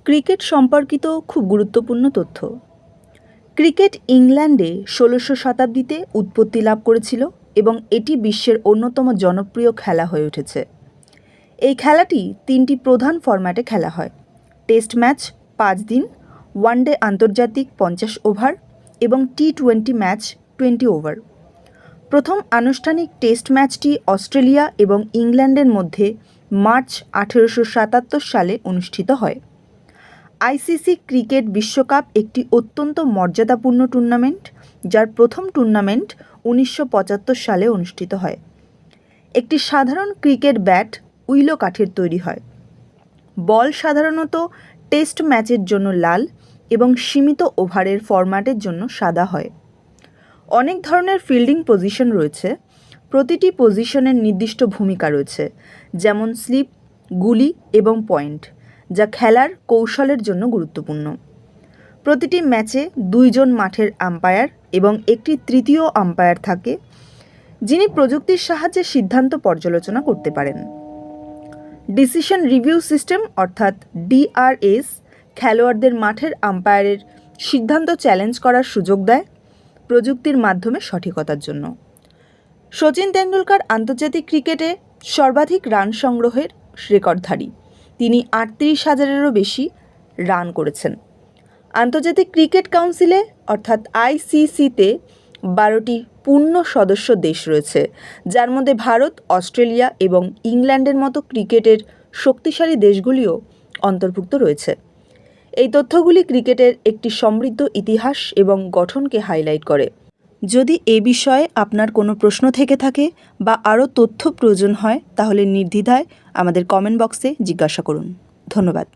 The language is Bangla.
ক্রিকেট সম্পর্কিত খুব গুরুত্বপূর্ণ তথ্য। ক্রিকেট ইংল্যান্ডে ১৬শ শতাব্দীতে উৎপত্তি লাভ করেছিল এবং এটি বিশ্বের অন্যতম জনপ্রিয় খেলা হয়ে উঠেছে। এই খেলাটি ৩টি প্রধান ফরম্যাটে খেলা হয়: টেস্ট ম্যাচ ৫ দিন, ওয়ানডে আন্তর্জাতিক ৫০ ওভার এবং টি-20 ম্যাচ ২০ ওভার। প্রথম আনুষ্ঠানিক টেস্ট ম্যাচটি অস্ট্রেলিয়া এবং ইংল্যান্ডের মধ্যে মার্চ ১৮৭৭ সালে অনুষ্ঠিত হয়। আইসিসি ক্রিকেট বিশ্বকাপ একটি অত্যন্ত মর্যাদাপূর্ণ টুর্নামেন্ট, যার প্রথম টুর্নামেন্ট ১৯৭৫ সালে অনুষ্ঠিত হয়। একটি সাধারণ ক্রিকেট ব্যাট উইলো কাঠের তৈরি হয়। বল সাধারণত টেস্ট ম্যাচের জন্য লাল এবং সীমিত ওভারের ফরম্যাটের জন্য সাদা হয়। অনেক ধরনের ফিল্ডিং পজিশন রয়েছে। প্রতিটি পজিশনের নির্দিষ্ট ভূমিকা রয়েছে, যেমন স্লিপ, গুলি এবং পয়েন্ট, যা খেলার কৌশলের জন্য গুরুত্বপূর্ণ। প্রতিটি ম্যাচে ২ জন মাঠের আম্পায়ার এবং একটি তৃতীয় আম্পায়ার থাকে, যিনি প্রযুক্তির সাহায্যে সিদ্ধান্ত পর্যালোচনা করতে পারেন। ডিসিশন রিভিউ সিস্টেম অর্থাৎ ডিআরএস খেলোয়াড়দের মাঠের আম্পায়ারের সিদ্ধান্ত চ্যালেঞ্জ করার সুযোগ দেয় প্রযুক্তির মাধ্যমে সঠিকতার জন্য। শচীন তেন্ডুলকর আন্তর্জাতিক ক্রিকেটে সর্বাধিক রান সংগ্রহের রেকর্ডধারী। তিনি ৩৮,০০০-এরও বেশি রান করেছেন। আন্তর্জাতিক ক্রিকেট কাউন্সিলে অর্থাৎ আইসিসিতে ১২টি পূর্ণ সদস্য দেশ রয়েছে, যার মধ্যে ভারত, অস্ট্রেলিয়া এবং ইংল্যান্ডের মতো ক্রিকেটের শক্তিশালী দেশগুলিও অন্তর্ভুক্ত রয়েছে। এই তথ্যগুলি ক্রিকেটের একটি সমৃদ্ধ ইতিহাস এবং গঠনকে হাইলাইট করে। যদি এ বিষয়ে আপনার কোনো প্রশ্ন থেকে থাকে বা আরও তথ্য প্রয়োজন হয়, তাহলে নির্দ্বিধায় আমাদের কমেন্ট বক্সে জিজ্ঞাসা করুন। ধন্যবাদ।